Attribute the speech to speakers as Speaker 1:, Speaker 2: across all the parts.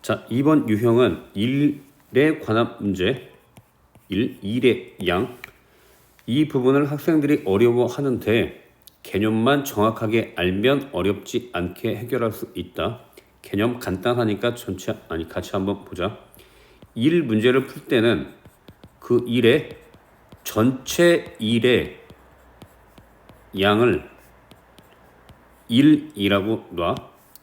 Speaker 1: 자, 이번 유형은 1에 관한 문제, 1의 양. 이 부분을 학생들이 어려워하는데 개념만 정확하게 알면 어렵지 않게 해결할 수 있다. 개념 간단하니까 같이 한번 보자. 1 문제를 풀 때는 그 1의 전체 1의 양을 1이라고 놔.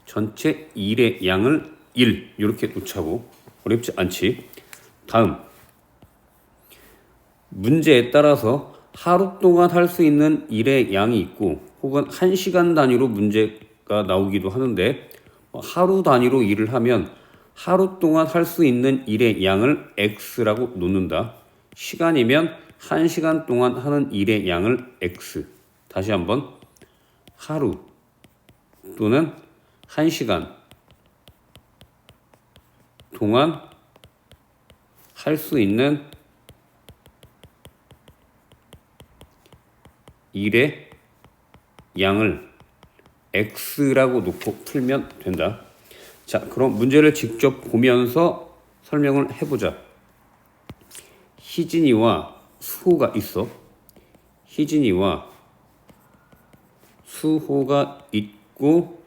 Speaker 1: 전체 1의 양을 1 이렇게 놓자고. 어렵지 않지. 다음 문제에 따라서 하루 동안 할 수 있는 일의 양이 있고 혹은 1시간 단위로 문제가 나오기도 하는데 하루 단위로 일을 하면 하루 동안 할 수 있는 일의 양을 x라고 놓는다. 시간이면 1시간 동안 하는 일의 양을 x. 다시 한번 하루 또는 1시간 동안 할 수 있는 일의 양을 x라고 놓고 풀면 된다. 자, 그럼 문제를 직접 보면서 설명을 해보자. 희진이와 수호가 있어. 희진이와 수호가 있고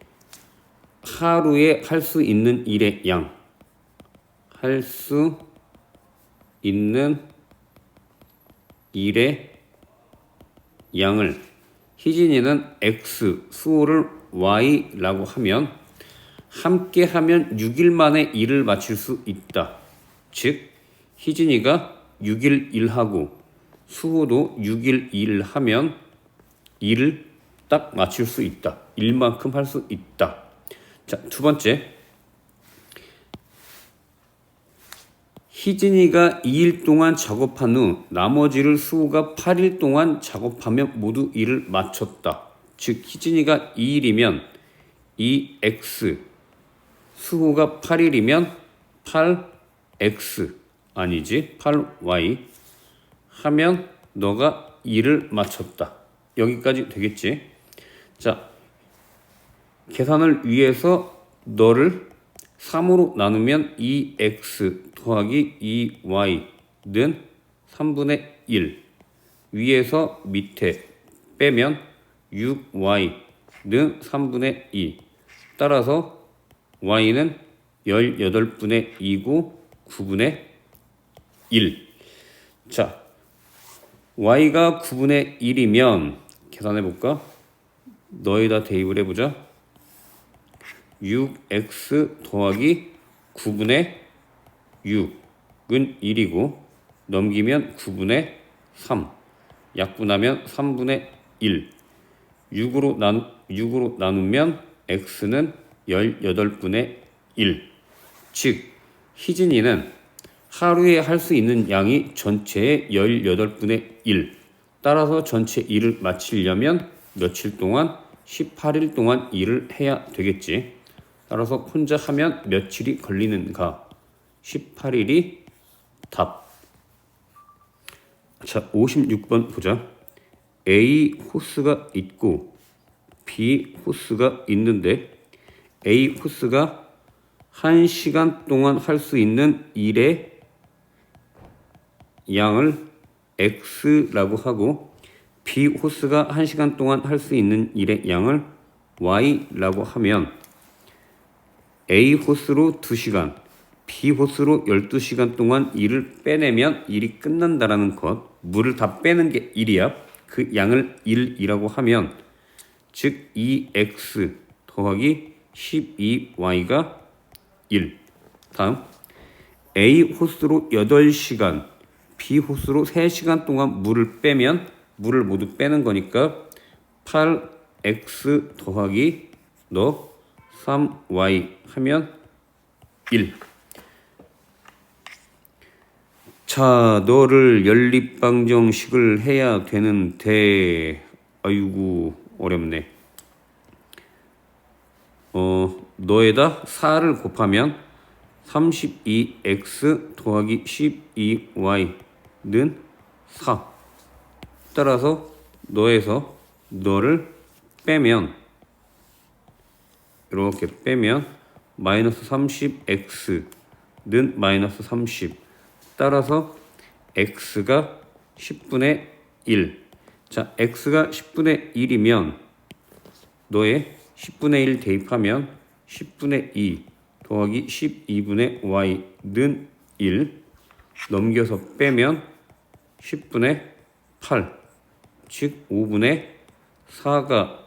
Speaker 1: 하루에 할 수 있는 일의 양. 할 수 있는 일의 양을 희진이는 x, 수호를 y라고 하면 함께 하면 6일 만에 일을 마칠 수 있다. 즉 희진이가 6일 일하고 수호도 6일 일하면 일을 딱 마칠 수 있다. 일만큼 할 수 있다. 자, 두 번째. 희진이가 2일 동안 작업한 후 나머지를 수호가 8일 동안 작업하면 모두 일을 마쳤다. 즉 희진이가 2일이면 2x, 수호가 8일이면 8x 아니지 8y 하면 너가 일을 마쳤다. 여기까지 되겠지. 자, 계산을 위해서 너를 3으로 나누면 2x 더하기 2y는 3분의 1. 위에서 밑에 빼면 6y는 3분의 2. 따라서 y는 18분의 2고 9분의 1. 자, y가 9분의 1이면 계산해 볼까? 너에다 대입을 해보자. 6x 더하기 9분의 6은 1이고 넘기면 9분의 3. 약분하면 3분의 1. 6으로 나누면 x는 18분의 1. 즉 희진이는 하루에 할 수 있는 양이 전체의 18분의 1. 따라서 전체 일을 마치려면 며칠 동안 18일 동안 일을 해야 되겠지. 따라서 혼자 하면 며칠이 걸리는가? 18일이 답. 자, 56번 보자. A 호스가 있고 B 호스가 있는데 A 호스가 1시간 동안 할 수 있는 일의 양을 x라고 하고 B 호스가 1시간 동안 할 수 있는 일의 양을 y라고 하면 A 호스로 2시간, B 호스로 12시간 동안 일을 빼내면 일이 끝난다라는 것. 물을 다 빼는 게 1이야. 그 양을 1이라고 하면 즉 2x 더하기 12y가 1. 다음 A 호스로 8시간, B 호스로 3시간 동안 물을 빼면 물을 모두 빼는 거니까 8x 더하기 너 3y 하면 1. 자, 너를 연립방정식을 해야 되는데 아이고 어렵네. 너에다 4를 곱하면 32x 더하기 12y는 4. 따라서 너에서 너를 빼면 이렇게 빼면 마이너스 30x는 마이너스 30. 따라서 x가 10분의 1. 자, x가 10분의 1이면 너의 10분의 1 대입하면 10분의 2 더하기 12분의 y는 1. 넘겨서 빼면 10분의 8, 즉 5분의 4가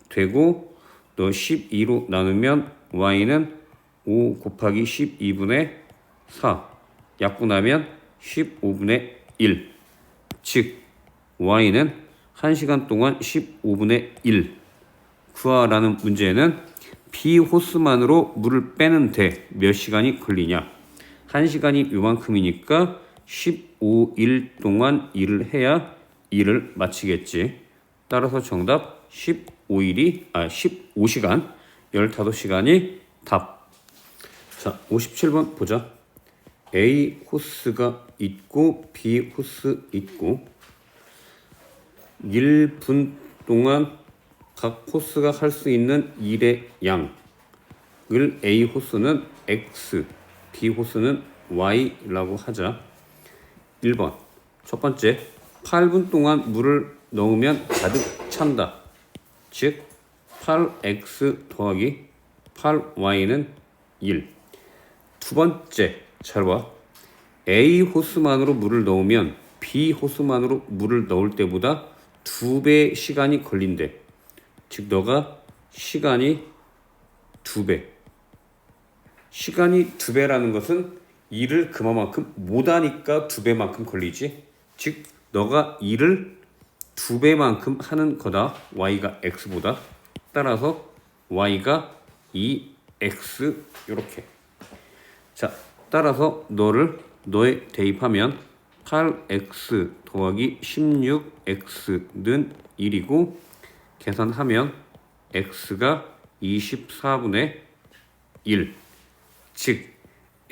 Speaker 1: 되고, 너 12로 나누면 y는 5 곱하기 12분의 4 약분하면 15분의 1, 즉 y는 1시간 동안 15분의 1 구하라는 문제는 비호스만으로 물을 빼는데 몇 시간이 걸리냐. 1시간이 요만큼이니까 15일 동안 일을 해야 일을 마치겠지. 따라서 정답 15시간 15시간이 답. 자, 57번 보자. A 호스가 있고 B 호스 있고 1분 동안 각 호스가 할 수 있는 일의 양을 A 호스는 X, B 호스는 Y라고 하자. 1번 첫 번째, 8분 동안 물을 넣으면 가득 찬다. 즉 8x 더하기 8y는 1. 두 번째, 잘 봐. A 호스만으로 물을 넣으면 B 호스만으로 물을 넣을 때보다 2배 시간이 걸린대. 즉 너가 시간이 2배. 시간이 2배라는 것은 일을 그만큼 못하니까 2배만큼 걸리지. 즉 너가 일을 2배만큼 하는 거다. y가 x보다. 따라서 y가 2x 이렇게. 자, 따라서 너에 대입하면 8x 더하기 16x는 1이고 계산하면 x가 24분의 1. 즉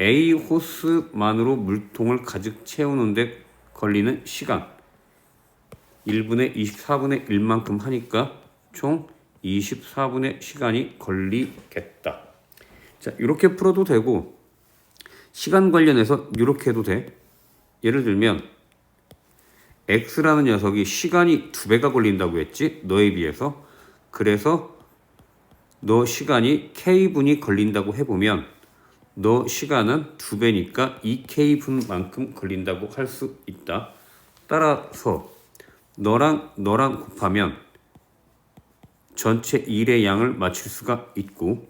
Speaker 1: A 호스만으로 물통을 가득 채우는데 걸리는 시간 1분의 24분의 1만큼 하니까 총 24분의 시간이 걸리겠다. 자, 이렇게 풀어도 되고 시간 관련해서 이렇게 해도 돼. 예를 들면 X라는 녀석이 시간이 2배가 걸린다고 했지, 너에 비해서. 그래서 너 시간이 K분이 걸린다고 해보면 너 시간은 2배니까 2K분만큼 걸린다고 할 수 있다. 따라서 너랑 곱하면 전체 일의 양을 맞출 수가 있고,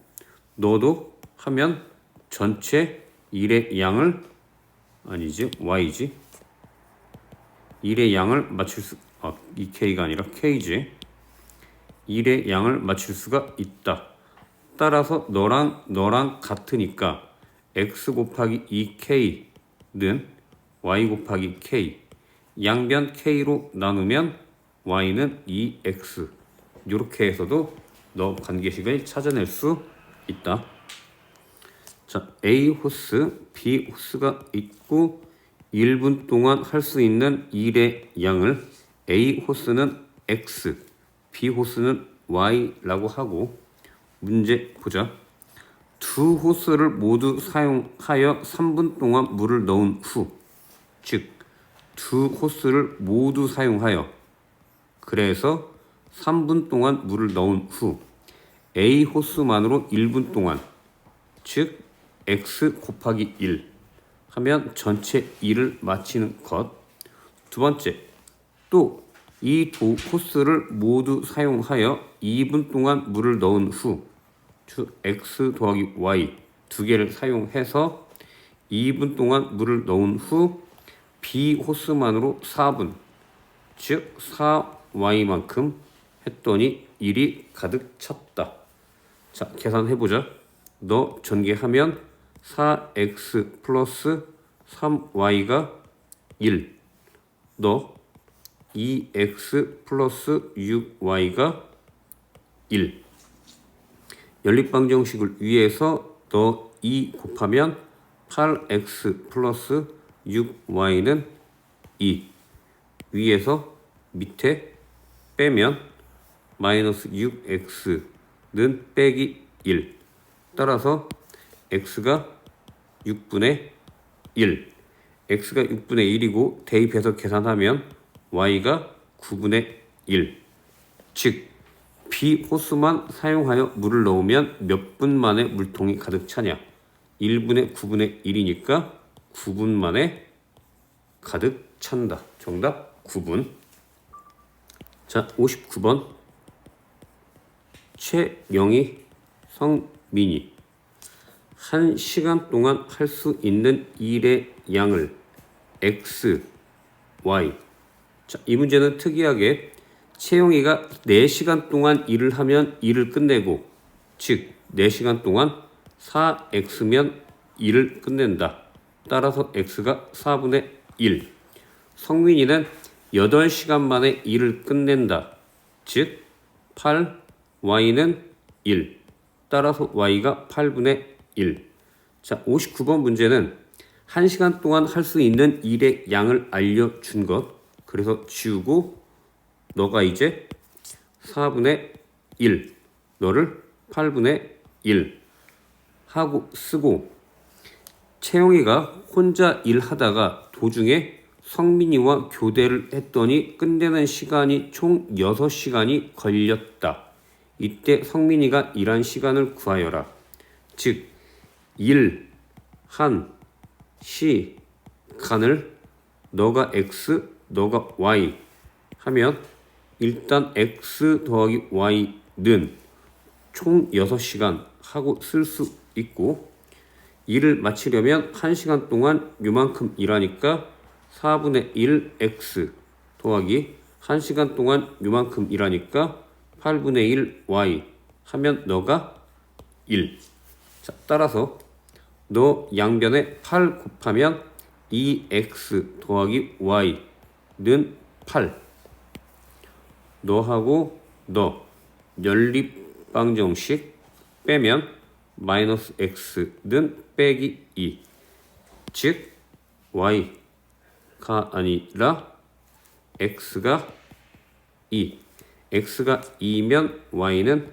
Speaker 1: 너도 하면 전체 일의 양을, 아니지, y지, 일의 양을 맞출 수, 이 k가 아니라 k지, 일의 양을 맞출 수가 있다. 따라서 너랑 같으니까 x 곱하기 2k는 y 곱하기 k, 양변 k로 나누면 y는 2x. 이렇게 해서도 너 관계식을 찾아낼 수 있다. 자, A 호스, B 호스가 있고 1분 동안 할 수 있는 일의 양을 A 호스는 X, B 호스는 Y라고 하고, 문제 보자. 두 호스를 모두 사용하여 3분 동안 물을 넣은 후, 즉 두 호스를 모두 사용하여, 그래서 3분 동안 물을 넣은 후 A 호스만으로 1분 동안, 즉 x 곱하기 1 하면 전체 일을 마치는 것. 두 번째, 또 이 두 호스를 모두 사용하여 2분 동안 물을 넣은 후, 즉 x 더하기 y 두 개를 사용해서 2분 동안 물을 넣은 후 B 호스만으로 4분, 즉 4y만큼 했더니 일이 가득 찼다. 자, 계산해보자. 너 전개하면 4x 플러스 3y가 1, 너 2x 플러스 6y가 1. 연립방정식을 위해서 너 2 곱하면 8x 플러스 6y는 2. 위에서 밑에 빼면 마이너스 6x는 빼기 1. 따라서 x가 6분의 1. x가 6분의 1이고 대입해서 계산하면 y가 9분의 1. 즉 B호수만 사용하여 물을 넣으면 몇 분 만에 물통이 가득 차냐? 1분의 9분의 1이니까 9분 만에 가득 찬다. 정답 9분. 자, 59번. 최영희, 성민이 1시간 동안 할 수 있는 일의 양을 x, y. 자, 이 문제는 특이하게 채용이가 4시간 동안 일을 하면 일을 끝내고, 즉 4시간 동안 4x면 일을 끝낸다. 따라서 x가 4분의 1. 성민이는 8시간 만에 일을 끝낸다. 즉 8, y는 1. 따라서 y가 8분의 1. 자, 59번 문제는 1시간 동안 할 수 있는 일의 양을 알려준 것. 그래서 지우고 너가 이제 4분의 1, 너를 8분의 1 하고 쓰고, 채용이가 혼자 일하다가 도중에 성민이와 교대를 했더니 끝내는 시간이 총 6시간이 걸렸다. 이때 성민이가 일한 시간을 구하여라. 즉, 일, 한, 시간을 너가 x, 너가 y 하면 일단 x 더하기 y는 총 6시간 하고 쓸 수 있고, 일을 마치려면 1시간 동안 요만큼 일하니까 4분의 1 x 더하기 1시간 동안 요만큼 일하니까 8분의 1 y 하면 너가 1. 자, 따라서 너 양변에 8 곱하면 2x 더하기 y는 8. 너하고 너 연립방정식 빼면 마이너스 x는 빼기 2. 즉 y가 아니라 x가 2. x가 2면 y는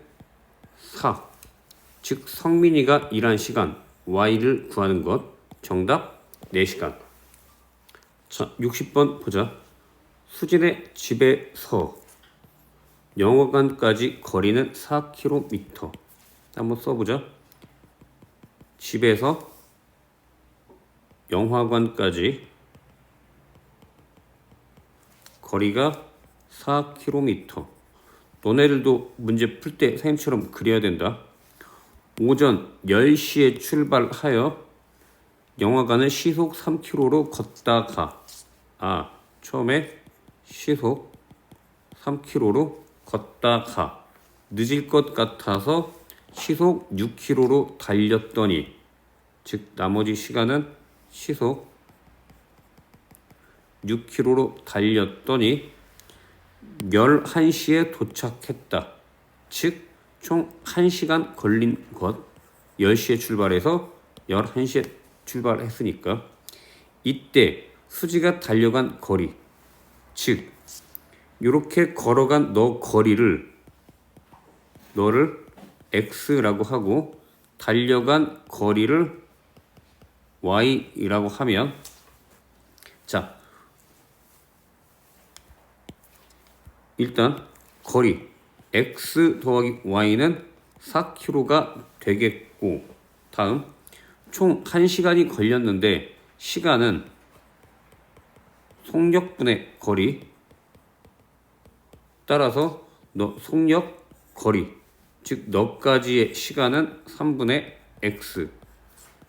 Speaker 1: 4. 즉 성민이가 일한 시간 y를 구하는 것. 정답 4시간. 자, 60번 보자. 수진의 집에서 영화관까지 거리는 4km. 한번 써보자. 집에서 영화관까지 거리가 4km. 너네들도 문제 풀 때 선생님처럼 그려야 된다. 오전 10시에 출발하여 영화관을 시속 3km로 걷다가, 처음에 시속 3km로 걷다가 늦을 것 같아서 시속 6km로 달렸더니, 즉 나머지 시간은 시속 6km로 달렸더니 11시에 도착했다. 즉 총 1시간 걸린 것. 10시에 출발해서 11시에 출발했으니까 이때 수지가 달려간 거리, 즉 이렇게 걸어간 너 거리를 너를 x라고 하고 달려간 거리를 y라고 하면, 자 일단 거리 x 더하기 y는 4km가 되겠고, 다음 총 1시간이 걸렸는데 시간은 속력분의 거리. 따라서 너 속력 거리, 즉 너까지의 시간은 3분의 x,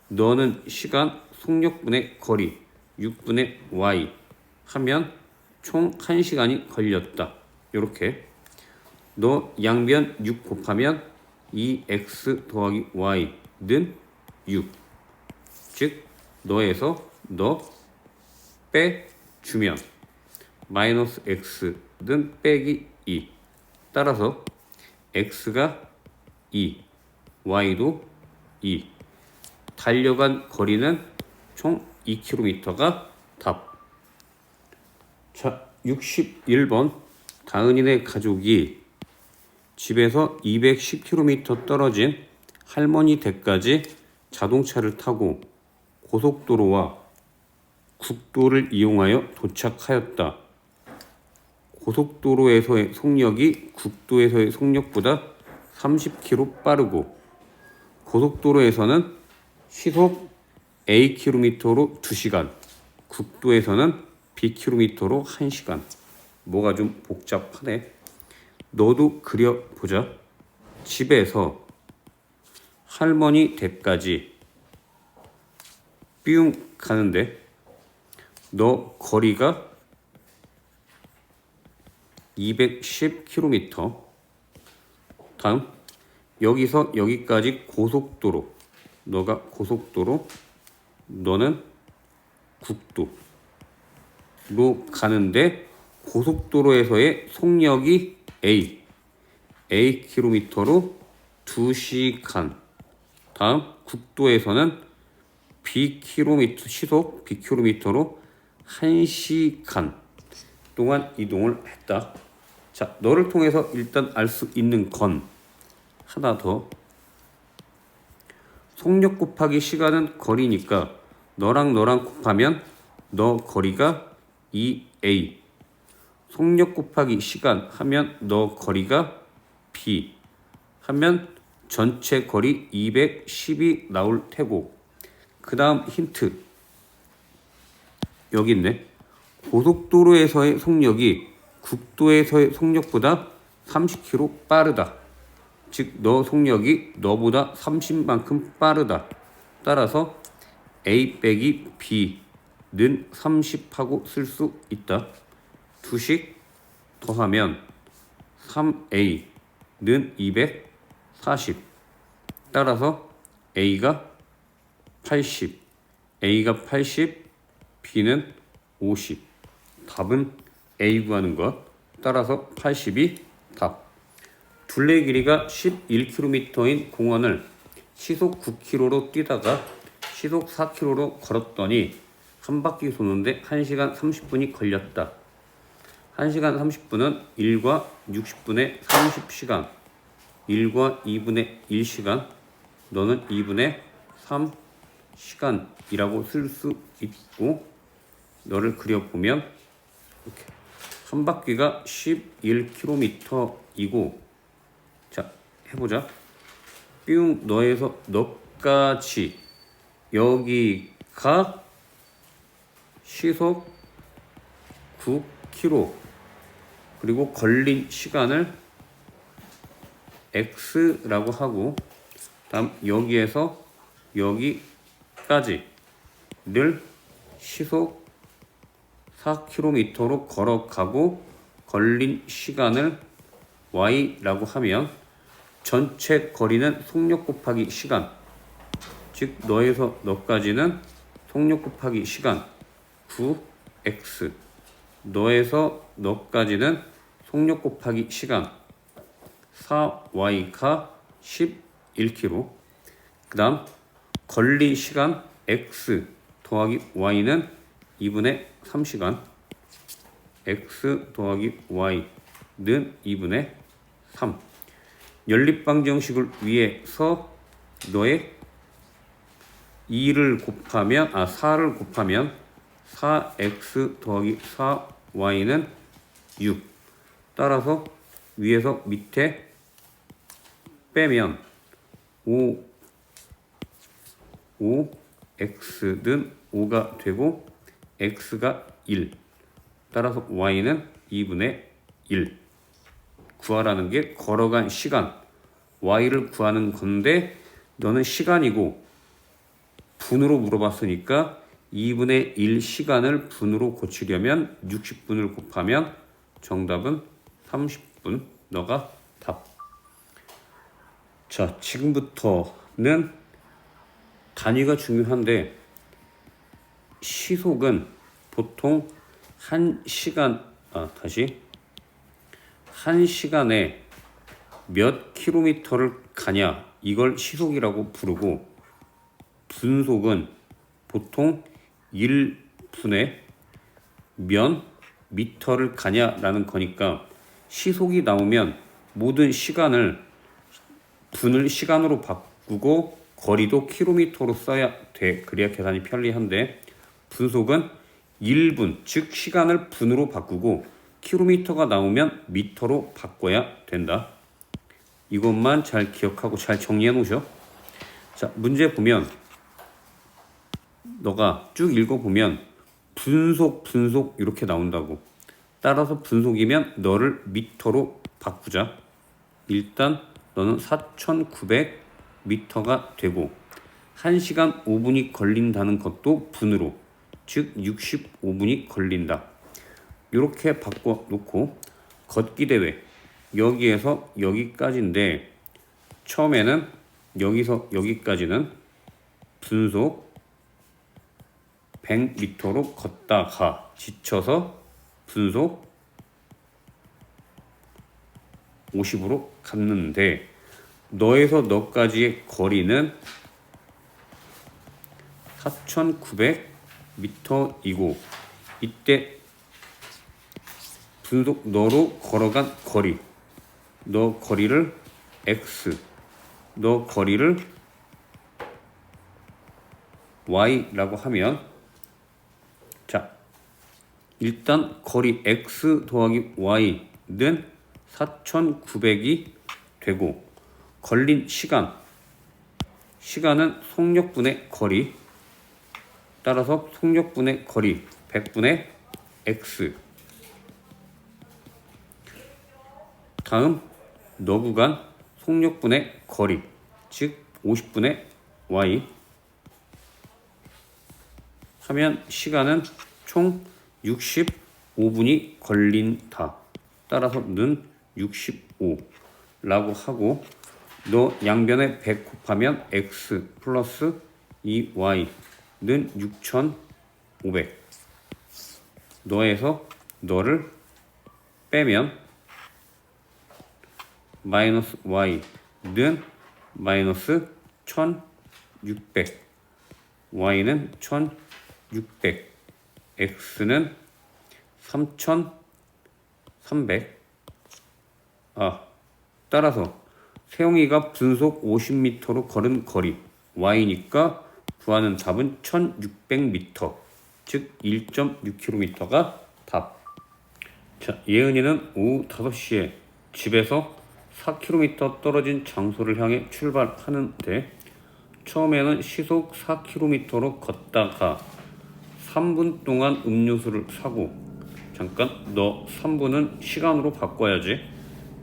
Speaker 1: 너는 시간 속력분의 거리 6분의 y 하면 총 1시간이 걸렸다. 이렇게 너 양변 6 곱하면 2x 더하기 y는 6. 즉 너에서 너 빼주면 마이너스 x는 빼기 2. 따라서 x가 2, y도 2. 달려간 거리는 총 2km가 답. 자, 61번. 다은이네 가족이 집에서 210km 떨어진 할머니 댁까지 자동차를 타고 고속도로와 국도를 이용하여 도착하였다. 고속도로에서의 속력이 국도에서의 속력보다 30km 빠르고 고속도로에서는 시속 Akm로 2시간, 국도에서는 Bkm로 1시간. 뭐가 좀 복잡하네. 너도 그려보자. 집에서 할머니 댁까지 뿅 가는데 너 거리가 210km. 다음 여기서 여기까지 고속도로. 너가 고속도로, 너는 국도로 가는데 고속도로에서의 속력이 Akm로 2시간. 다음 국도에서는 시속 Bkm로 1시간 동안 이동을 했다. 자, 너를 통해서 일단 알 수 있는 건 하나 더. 속력 곱하기 시간은 거리니까 너랑 곱하면 너 거리가 2A. 속력 곱하기 시간 하면 너 거리가 B 하면 전체 거리 210이 나올 테고, 그 다음 힌트 여기 있네. 고속도로에서의 속력이 국도에서의 속력보다 30km 빠르다. 즉 너 속력이 너보다 30만큼 빠르다. 따라서 A 빼기 B는 30하고 쓸 수 있다. 2식 더하면 3A는 240. 따라서 A가 80, B는 50. 답은 A 구하는 것. 따라서 80이 답. 둘레 길이가 11km인 공원을 시속 9km로 뛰다가 시속 4km로 걸었더니 한 바퀴 도는데 1시간 30분이 걸렸다. 1시간 30분은 1과 60분의 30시간, 1과 2분의 1시간, 너는 2분의 3시간이라고 쓸 수 있고, 너를 그려보면 이렇게 한 바퀴가 11km이고, 자 해보자. 뿅 너에서 너까지 여기가 시속 9km 그리고 걸린 시간을 X라고 하고, 다음 여기에서 여기까지를 시속 4km로 걸어가고 걸린 시간을 Y라고 하면 전체 거리는 속력 곱하기 시간, 즉 너에서 너까지는 속력 곱하기 시간 9x, 너에서 너까지는 속력 곱하기 시간 4y가 11km. 그 다음 걸린 시간 x 더하기 y는 2분의 3시간, x 더하기 y는 2분의 3. 연립방정식을 위해서 너의 4를 곱하면 4x 더하기 4y는 6. 따라서 위에서 밑에 빼면 5x는 5가 되고 x가 1. 따라서 y는 2분의 1. 구하라는 게 걸어간 시간, y를 구하는 건데 너는 시간이고 분으로 물어봤으니까 2분의 1 시간을 분으로 고치려면 60분을 곱하면 정답은 30분. 너가 답. 자, 지금부터는 단위가 중요한데 시속은 보통 1시간에 몇 킬로미터를 가냐, 이걸 시속이라고 부르고, 분속은 보통 1분에 몇 미터를 가냐라는 거니까 시속이 나오면 모든 시간을 분을 시간으로 바꾸고 거리도 킬로미터로 써야 돼. 그래야 계산이 편리한데 분속은 1분, 즉 시간을 분으로 바꾸고 킬로미터가 나오면 미터로 바꿔야 된다. 이것만 잘 기억하고 잘 정리해 놓으셔. 자, 문제 보면 너가 쭉 읽어보면 분속 이렇게 나온다고. 따라서 분속이면 너를 미터로 바꾸자. 일단 너는 4,900m가 되고 1시간 5분이 걸린다는 것도 분으로, 즉 65분이 걸린다. 이렇게 바꿔놓고 걷기 대회 여기에서 여기까지인데 처음에는 여기서 여기까지는 분속 100m로 걷다가 지쳐서 분속 50으로 갔는데 너에서 너까지의 거리는 4,900m이고 이때 분속 너로 걸어간 거리, 너 거리를 x, 너 거리를 y라고 하면, 자, 일단 거리 x 더하기 y는 4,900이 되고 걸린 시간은 속력분의 거리, 따라서 속력분의 거리 100분의 x. 다음 너 구간 속력분의 거리, 즉 50분의 y 하면 시간은 총 65분이 걸린다. 따라서 는 65라고 하고 너 양변에 100 곱하면 x 플러스 2y는 6,500. 너에서 너를 빼면 마이너스 y는 마이너스 1,600, y는 1,600, x는 3,300. 따라서 세영이가 분속 50m로 걸은 거리 y니까 구하는 답은 1,600m, 즉 1.6km가 답. 자, 예은이는 오후 5시에 집에서 4km 떨어진 장소를 향해 출발하는데 처음에는 시속 4km로 걷다가 3분 동안 음료수를 사고, 잠깐 너 3분은 시간으로 바꿔야지.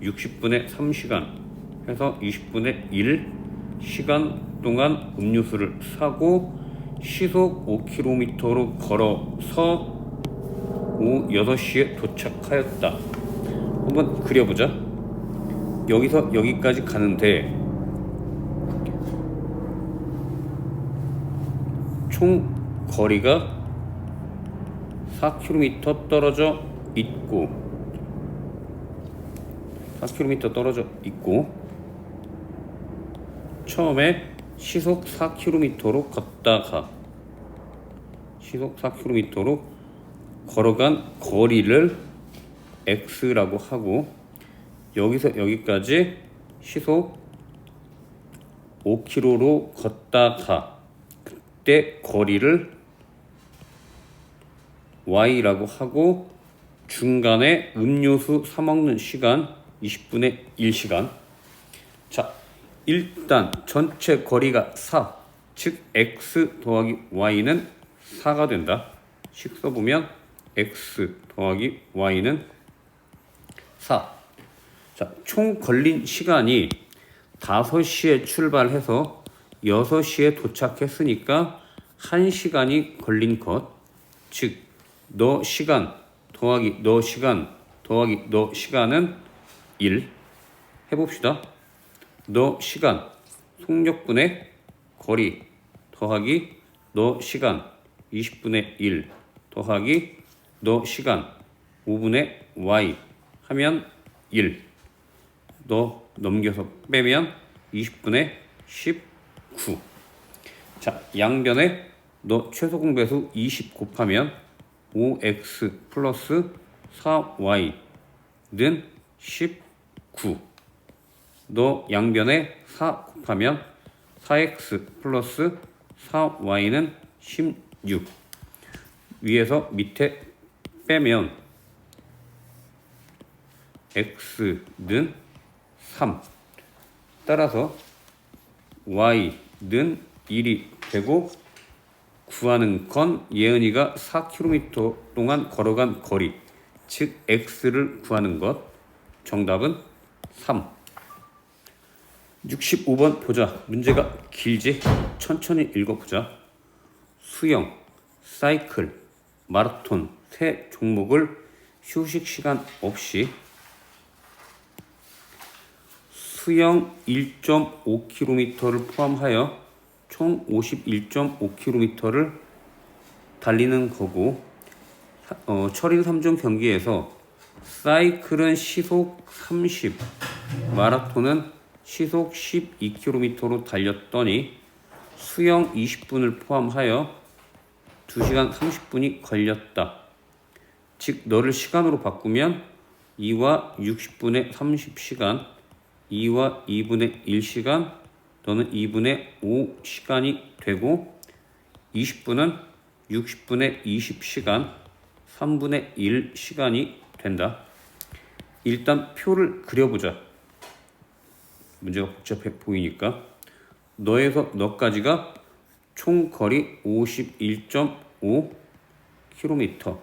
Speaker 1: 60분의 3시간 해서 20분의 1시간 동안 음료수를 사고 시속 5km로 걸어서 오후 6시에 도착하였다. 한번 그려보자. 여기서 여기까지 가는데 총 거리가 4km 떨어져 있고 4km 떨어져 있고 처음에 시속 4km로 걷다가 시속 4km로 걸어간 거리를 x라고 하고 여기서 여기까지 시속 5km로 걷다가 그때 거리를 y라고 하고 중간에 음료수 사 먹는 시간 20분의 1시간. 자, 일단 전체 거리가 4, 즉 x 더하기 y는 4가 된다. 식 써보면 x 더하기 y는 4. 자, 총 걸린 시간이 5시에 출발해서 6시에 도착했으니까 1시간이 걸린 것, 즉 너 시간 더하기 너 시간 더하기 너 시간은 1 해봅시다. 너 시간 속력분의 거리 더하기 너 시간 20분의 1 더하기 너 시간 5분의 y 하면 1. 너 넘겨서 빼면 20분의 19. 자, 양변에 너 최소공배수 20 곱하면 5x 플러스 4y는 19. 너 양변에 4 곱하면 4x 플러스 4y는 16. 위에서 밑에 빼면 x는 3. 따라서 y는 1이 되고 구하는 건 예은이가 4km 동안 걸어간 거리, 즉 x를 구하는 것. 정답은 3. 65번 보자. 문제가 길지? 천천히 읽어보자. 수영, 사이클, 마라톤 세 종목을 휴식 시간 없이 수영 1.5km를 포함하여 총 51.5km를 달리는 거고, 철인 3종 경기에서 사이클은 시속 30, 마라톤은 시속 12km로 달렸더니 수영 20분을 포함하여 2시간 30분이 걸렸다. 즉 너를 시간으로 바꾸면 2와 60분의 30시간, 2와 2분의 1시간, 너는 2분의 5시간이 되고 20분은 60분의 20시간, 3분의 1시간이 된다. 일단 표를 그려보자. 문제가 복잡해 보이니까. 너에서 너까지가 총 거리 51.5km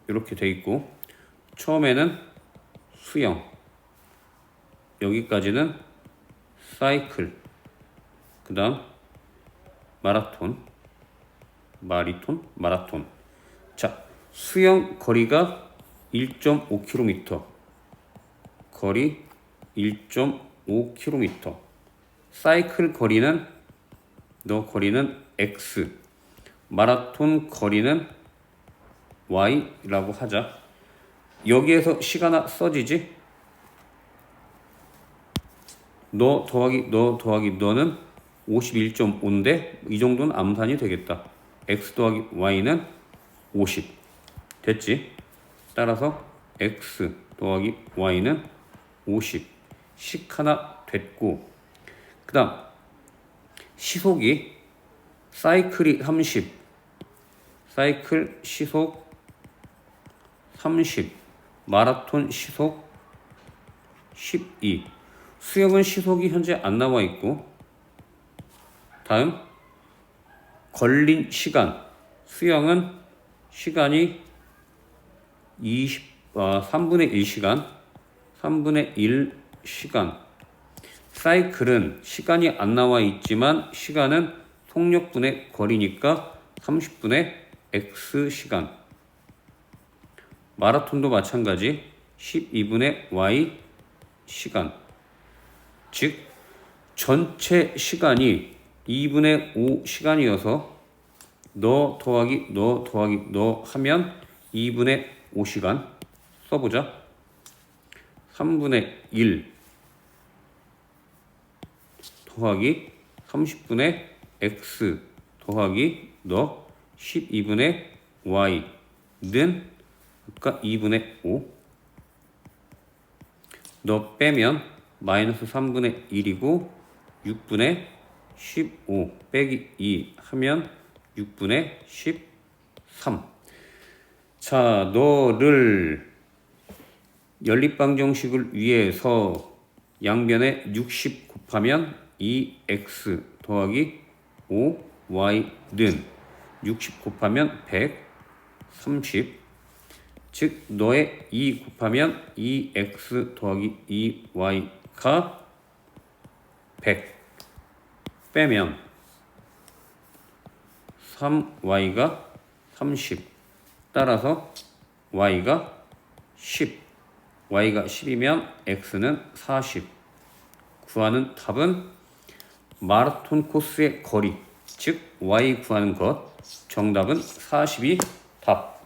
Speaker 1: 이렇게 돼 있고, 처음에는 수영, 여기까지는 사이클, 그 다음 마라톤. 자, 수영 거리가 1.5km, 거리 1.5km. 사이클 거리는, 너 거리는 x, 마라톤 거리는 y라고 하자. 여기에서 시간아 써지지? 너 더하기 너는 51.5인데 이 정도는 암산이 되겠다. x 더하기 y는 50 됐지? 따라서 x 더하기 y는 50 식 하나 됐고, 그 다음 시속이 사이클이 30, 사이클 시속 30, 마라톤 시속 12. 수영은 시속이 현재 안 나와 있고, 다음 걸린 시간, 수영은 시간이 3분의 1시간, 3분의 1시간. 사이클은 시간이 안 나와 있지만 시간은 속력분의 거리니까 30분의 x시간. 마라톤도 마찬가지 12분의 y시간. 즉 전체 시간이 2분의 5시간이어서 너 더하기 너 하면 2분의 5시간 써보자. 3분의 1 더하기 30분의 x 더하기 너 12분의 y는 아까 2분의 5. 너 빼면 마이너스 3분의 1이고 6분의 15 빼기 2 하면 6분의 13. 자, 너를 연립방정식을 위해서 양변에 60 곱하면 2x 더하기 5y는 60 곱하면 130. 즉 너의 2 곱하면 2x 더하기 2y가 100 빼면 3y가 30. 따라서 y가 10. y가 10이면 x는 40. 구하는 답은 마라톤 코스의 거리, 즉 y 구하는 것. 정답은 40이 답.